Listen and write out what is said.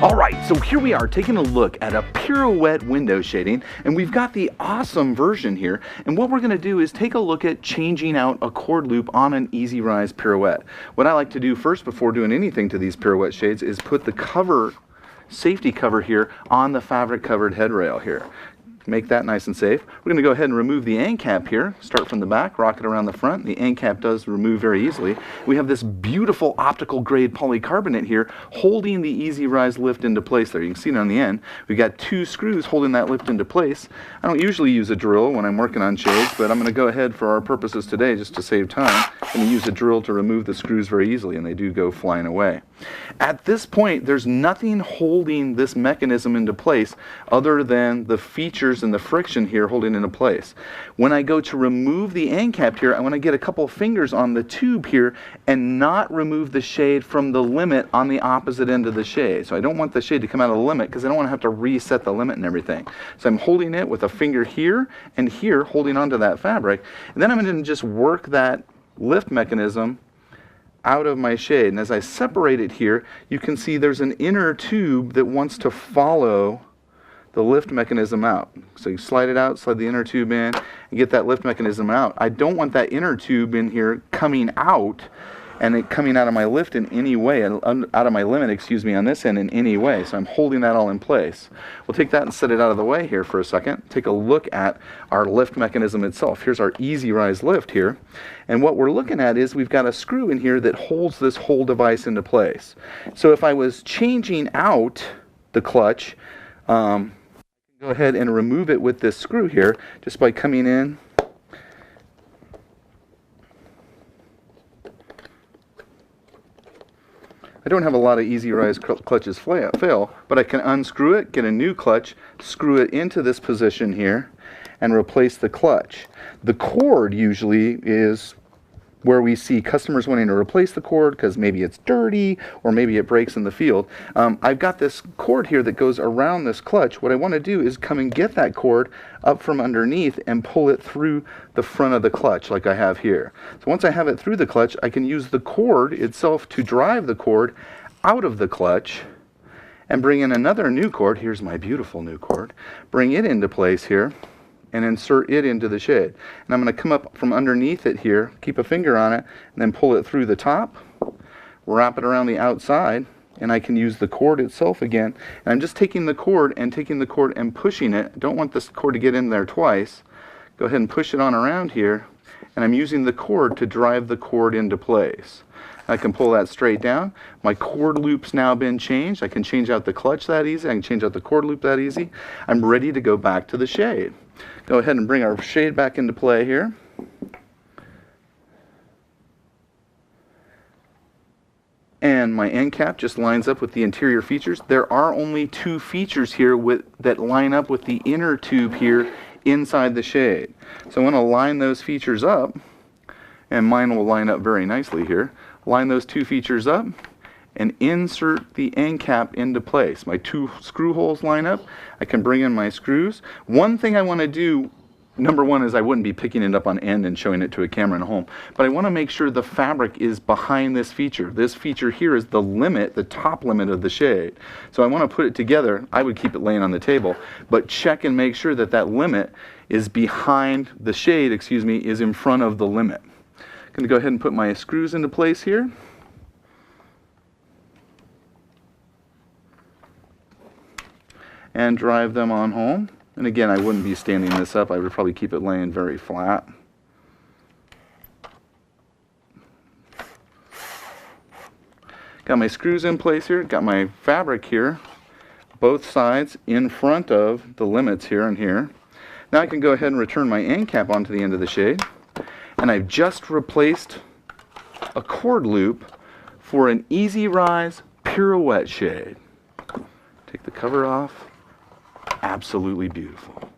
Alright, so here we are taking a look at a Pirouette window shading, and we've got the awesome version here, and what we're going to do is take a look at changing out a cord loop on an EasyRise Pirouette. What I like to do first before doing anything to these Pirouette shades is put the safety cover here on the fabric covered headrail here. Make that nice and safe. We're going to go ahead and remove the end cap here. Start from the back, rock it around the front. The end cap does remove very easily. We have this beautiful optical grade polycarbonate here holding the EasyRise lift into place there. You can see it on the end. We've got two screws holding that lift into place. I don't usually use a drill when I'm working on shades, but I'm going to go ahead for our purposes today, just to save time, I'm going to use a drill to remove the screws very easily, and they do go flying away. At this point, there's nothing holding this mechanism into place other than the features and the friction here holding into place. When I go to remove the end cap here, I want to get a couple fingers on the tube here and not remove the shade from the limit on the opposite end of the shade. So I don't want the shade to come out of the limit because I don't want to have to reset the limit and everything. So I'm holding it with a finger here and here holding onto that fabric, and then I'm going to just work that lift mechanism out of my shade. And as I separate it here, you can see there's an inner tube that wants to follow the lift mechanism out. So you slide it out, slide the inner tube in, and get that lift mechanism out. I don't want that inner tube in here coming out and it coming out of my lift in any way, out of my limit, excuse me, on this end in any way. So I'm holding that all in place. We'll take that and set it out of the way here for a second. Take a look at our lift mechanism itself. Here's our EasyRise lift here. And what we're looking at is we've got a screw in here that holds this whole device into place. So if I was changing out the clutch, go ahead and remove it with this screw here just by coming in. I don't have a lot of EasyRise clutches fail, but I can unscrew it, get a new clutch, screw it into this position here, and replace the clutch. The cord usually is where we see customers wanting to replace the cord because maybe it's dirty or maybe it breaks in the field. I've got this cord here that goes around this clutch. What I want to do is come and get that cord up from underneath and pull it through the front of the clutch like I have here. So once I have it through the clutch, I can use the cord itself to drive the cord out of the clutch and bring in another new cord. Here's my beautiful new cord. Bring it into place here and insert it into the shade. And I'm going to come up from underneath it here, keep a finger on it, and then pull it through the top, wrap it around the outside, and I can use the cord itself again. And I'm just taking the cord and pushing it. I don't want this cord to get in there twice. Go ahead and push it on around here, and I'm using the cord to drive the cord into place. I can pull that straight down. My cord loop's now been changed. I can change out the clutch that easy. I can change out the cord loop that easy. I'm ready to go back to the shade. Go ahead and bring our shade back into play here. And my end cap just lines up with the interior features. There are only two features here that line up with the inner tube here inside the shade. So I want to line those features up, and mine will line up very nicely here. Line those two features up and insert the end cap into place. My two screw holes line up. I can bring in my screws. One thing I want to do, number one, is I wouldn't be picking it up on end and showing it to a camera in a home, but I want to make sure the fabric is behind this feature. This feature here is the limit, the top limit of the shade. So I want to put it together. I would keep it laying on the table, but check and make sure that that limit is behind the shade, excuse me, is in front of the limit. I'm going to go ahead and put my screws into place here. And drive them on home. And again, I wouldn't be standing this up. I would probably keep it laying very flat. Got my screws in place here. Got my fabric here. Both sides in front of the limits here and here. Now I can go ahead and return my end cap onto the end of the shade. And I've just replaced a cord loop for an EasyRise Pirouette shade. Take the cover off. Absolutely beautiful.